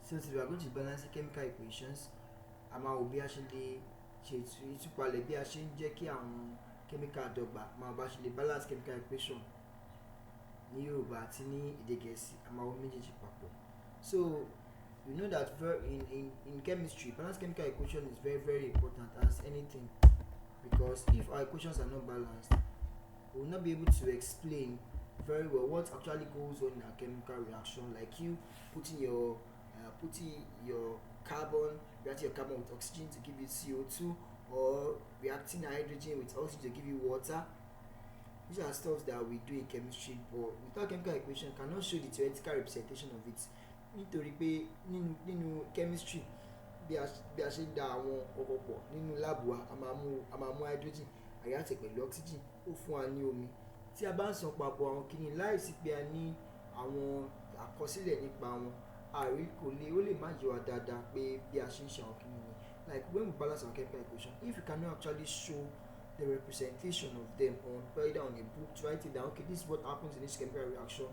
Since we are going to balance the chemical equations, a máa wò bí a ṣe lè ṣe ìtúpalẹ̀ bí a ṣe ń jẹ́ kí àwọn chemical dọ́gba, máa bá ṣe lè balance chemical equation ní Yorùbá àti ní èdè Gẹ̀ẹ́sì, a máa wò méjèèjì papọ̀. So you know that in chemistry, balanced chemical equation is very, very important as anything, because if our equations are not balanced, we will not be able to explain very well what actually goes on in a chemical reaction, like you putting your carbon, reacting your carbon with oxygen to give you CO2, or reacting hydrogen with oxygen to give you water. These are stuff that we do in chemistry, but without chemical equation cannot show the theoretical representation of it. Nítorí pé nínú chemistry bí a ṣe ń da àwọn ọkọ̀ pọ̀ nínú láàbù wa, a máa mú hydrogen àyàtẹ̀ pẹ̀lú oxygen, ó fún wa ní omi. Tí a bá ń sọ papọ̀ àwọn kìíní láìsí pé a ní àwọn àkọsílẹ̀ nípa wọn, ó lè má yé wa dáadáa pé bí a ṣe ń ṣe àwọn kìíní ni. Like when we balance our chemical equation, if you cannot actually show the representation of them on either on a book to write it down, okay, this is what happens in this chemical reaction.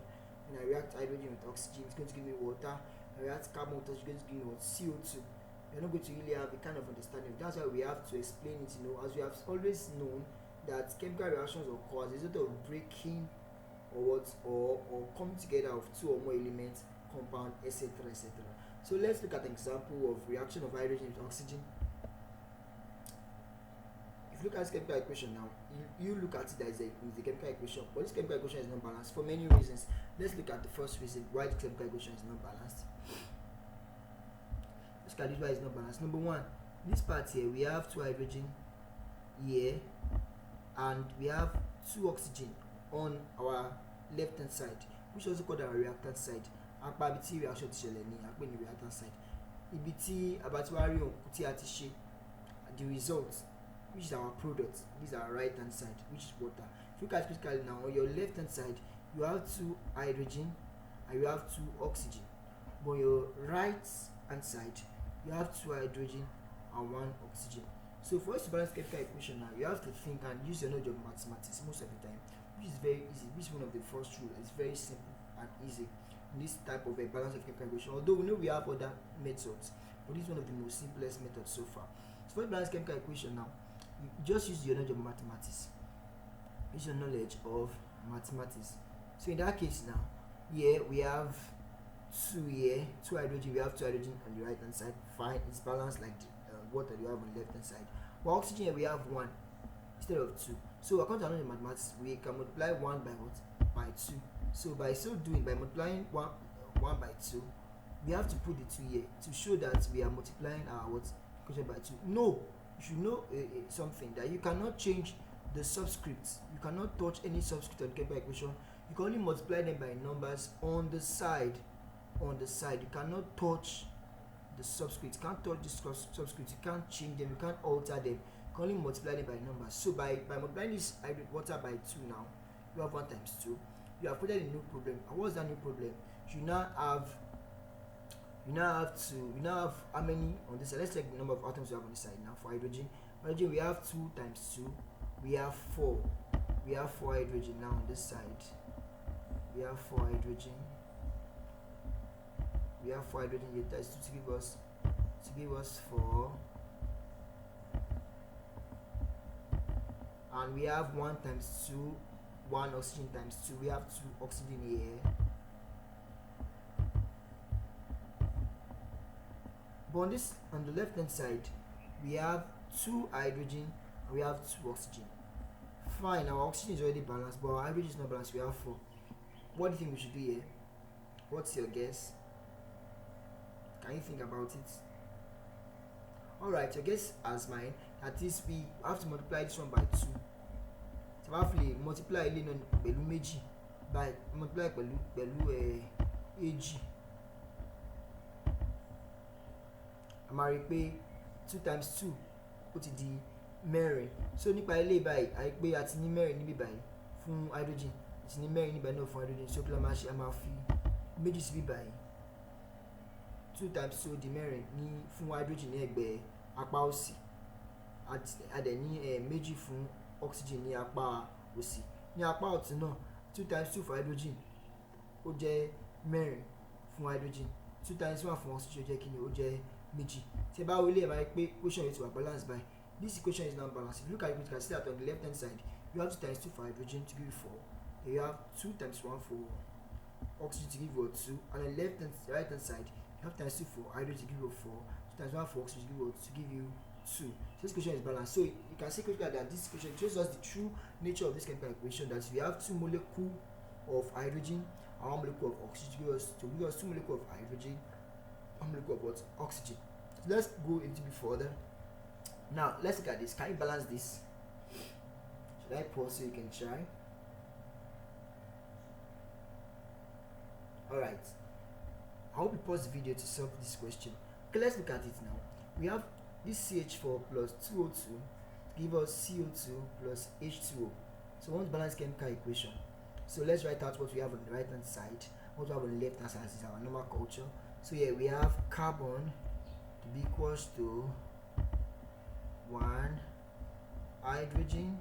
When I react hydrogen with oxygen, it's going to give me water. I react carbon with oxygen, it's going to give me what? CO2. You're not going to really have a kind of understanding. That's why we have to explain it, as we have always known that chemical reactions occur as a result of breaking or coming together of two or more elements, compound, etc., etc. So let's look at an example of reaction of hydrogen with oxygen. If you look at this chemical equation now, you look at it as the chemical equation, but this chemical equation is not balanced for many reasons. Let's look at the first reason why the chemical equation is not balanced. Let's look at this why it's not balanced. Number one, this part here, we have two hydrogen here, and we have two oxygen on our left hand side, which is also called our reactant side. Apá ibi tí reaction ti ṣẹlẹ̀ ní apá ní reactant side. Ibi tí abatiwari òkú tí a ti ṣe, the result, which is our product, this is our right hand side, which is water. If you look at critically now, on your left hand side, you have two hydrogen and you have two oxygen. But on your right hand side, you have two hydrogen and one oxygen. So for us to balance chemical equation now, you have to think and use your knowledge of mathematics most of the time, which is very easy, which is one of the first rules. It's very simple and easy in this type of a balance of chemical equation. Although we know we have other methods, but this is one of the most simplest methods so far. So for balance chemical equation now, you just use your knowledge of mathematics. Use your knowledge of mathematics. So in that case now, here we have two hydrogen. We have two hydrogen on the right hand side. Fine, it's balanced like the water you have on the left hand side. For oxygen here we have one instead of two. So according to knowledge of mathematics, we can multiply one by what? By two. So by so doing, by multiplying one by two, we have to put the two here to show that we are multiplying our what? Equation by two. No, you should know something, that you cannot change the subscripts. You cannot touch any subscript on chemical equation. You can only multiply them by numbers on the side. You cannot touch the subscripts. You can't touch the subscripts. You can't change them. You can't alter them. You can only multiply them by numbers. So by multiplying this water by 2 now, you have 1 times 2. You have created a new problem. And what's that new problem? You now have how many on this side? Let's check the number of atoms you have on this side now. For hydrogen, we have 2 times 2. We have 4. We have 4 hydrogen now on this side. We have 4 hydrogen. We have 4 hydrogen here. That's to give us 4. And we have 1 times 2. 1 oxygen times 2. We have 2 oxygen here. But on the left hand side, we have 2 hydrogen and we have 2 oxygen. Fine, our oxygen is already balanced, but our hydrogen is not balanced. We have 4. What do you think we should do here? What's your guess? Can you think about it? Alright, your guess as mine. At least we have to multiply this one by 2. So roughly multiply pẹ̀lú méjì by multiply pẹ̀lú AG. A máa rí pé 2 times 2 ó ti di mẹ́rin. So nípa ilé báyìí a rí pé a ti ní mẹ́rin níbí báyìí fún hydrogen, a ti ní mẹ́rin níbí báyìí náà fún hydrogen. So kí la máa ṣe? A máa fi méjì síbí báyìí. 2 times 2 di mẹ́rin ní fún hydrogen ní ẹ̀gbẹ́ apá òsì. A dẹ̀ ní méjì fún oxygen ní apá òsì. Ní apá ọ̀tún náà 2 times 2 for hydrogen ó jẹ́ mẹ́rin fún hydrogen. 2 times 1 fún oxygen ó jẹ́ kí ni ó jẹ́ méjì. tí ẹ bá wọlé ẹ máa rí pé equation yìí ti wà balance by this equation is now balanced. If you look at it, you can see that on the left hand side you have 2 times 2 for hydrogen to give you 4, then you have 2 times 1 for oxygen to give you 2, and on the right hand side you have times 2 for hydrogen to give you 4, 2 times 1 for oxygen to give you 2. So this equation is balanced. So you can see quickly that this equation shows us the true nature of this chemical equation, that we have 2 molecules of hydrogen and 1 molecule of oxygen to give us 2 molecules of hydrogen, 1 molecule of what? Oxygen. So let's go a little bit further. Now let's look at this. Can you balance this? Should I pause so you can try? Alright, I hope you pause the video to solve this question. Okay, let's look at it now. We have this CH4 plus 2O2 give us CO2 plus H2O. So we want to balance chemical equation. So let's write out what we have on the right hand side. What we have on the left hand side is our normal culture. So here we have carbon to be equals to 1 hydrogen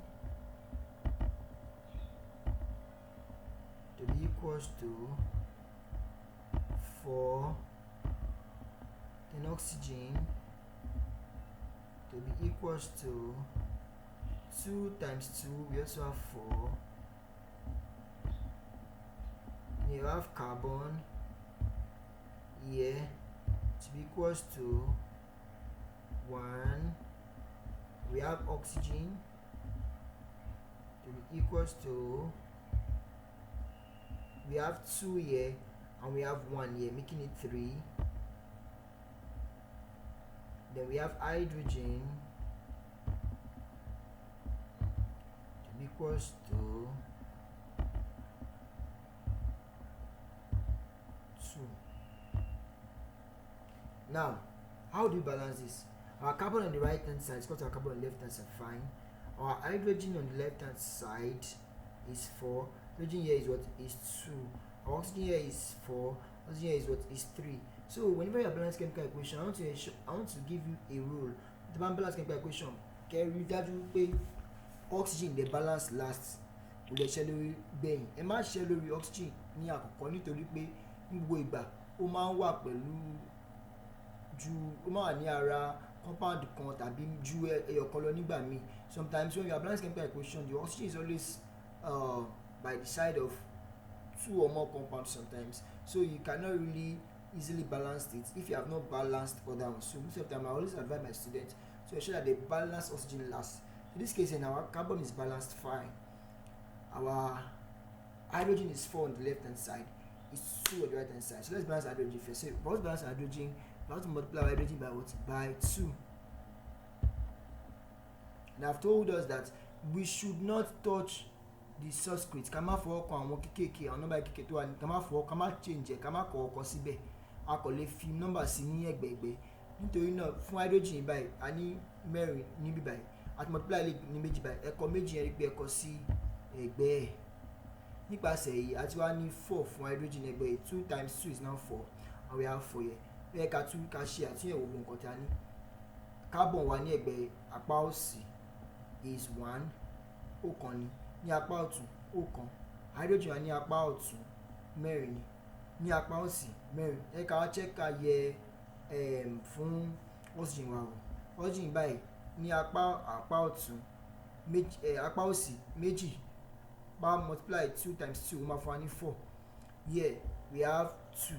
to be equals to 4, then oxygen to be equals to 2 times 2, we also have 4. You have carbon here to be equals to 1. We have oxygen to be equals to, we have 2 here and we have 1 here, making it 3. Then we have hydrogen to be equals to 2. Now, how do you balance this? Our carbon on the right hand side is equal to our carbon on the left hand side, fine. Our hydrogen on the left hand side is 4. Hydrogen here is what? Is 2. Our oxygen here is 4. Oxygen here is what? Is 3. So whenever you balance chemical equation, I want to give you a rule. The balance chemical equation, carry that pé oxygen the balance last. Kò lè ṣe lórí gbẹ̀yìn. Ẹ má ṣe lórí oxygen ní àkọ́kọ́ nítorí pé ní gbogbo ìgbà ó máa ń wà pẹ̀lú ó máa wà ní ara compound kan tàbí ju ẹyọkan lọ nígbà míì. Sometimes when you are balancing chemical equation, the oxygen is always by the side of 2 or more compounds sometimes. So you cannot really easily balance it if you have not balanced other ones. So most of the time I always advise my students to ensure that they balance oxygen last. In this case, our carbon is balanced fine. Our hydrogen is 4 on the left hand side, it's 2 on the right hand side. So let's balance hydrogen first. So let's balance hydrogen. We have to multiply hydrogen by what? By 2. And I've told us that we should not touch the subscript. Ká má fọwọ́ kan àwọn kékèké, àwọn nọ́mbà kékèké tó wà ní, ká má fọwọ́, ká má change ẹ̀, ká má kọ ọkọ síbẹ̀. A kò lè fi nọ́mbà sí ní ẹ̀gbẹ̀ẹ̀gbẹ́. Nítorí náà fún hydrogen báyìí a ní 4 níbí báyìí. A ti multiply lè ní 2 báyìí. Ẹ̀kọ́ méjì yẹn rí pé ẹ̀kọ́ sí ẹ̀gbẹ́ ẹ̀. Nípasẹ̀ èyí a ti wá ní 4 fún hydrogen ẹ̀gbẹ́ yìí. 2 times 2 is now 4, and we have 4 here. Ẹ ká tún ká ṣe àtúnyẹ̀wò gbogbo nǹkan tí a ní. Carbon wà ní ẹ̀gbẹ́ apá òsì is 1, ọ̀kan ni. Ní apá ọ̀tún ọ̀kan. Hydrogen wà ní apá ọ̀tún 4 ni. Ní apá òsì 4. Ẹ ká wá check ká yẹ fún oxygen wa wò. Oxygen báyìí ní apá ọ̀tún apá òsì 2. Bá multiply 2 times 2 ó máa fún wa ní 4. Here we have 2.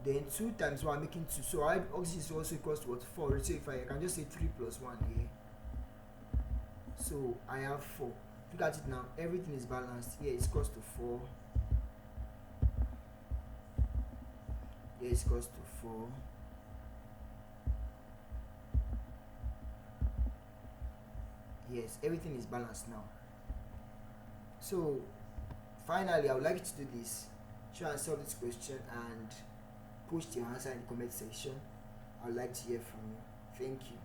Then 2 times 1 making 2. So our oxygen is also equals to what? 4. So if I can just say 3 plus 1 here. So I have 4. Look at it now. Everything is balanced. Here it's equals to 4. Here it's equals to 4. Yes, everything is balanced now. So finally, I would like you to do this. Try and solve this question and post your answer in the comment section. I would like to hear from you. Thank you.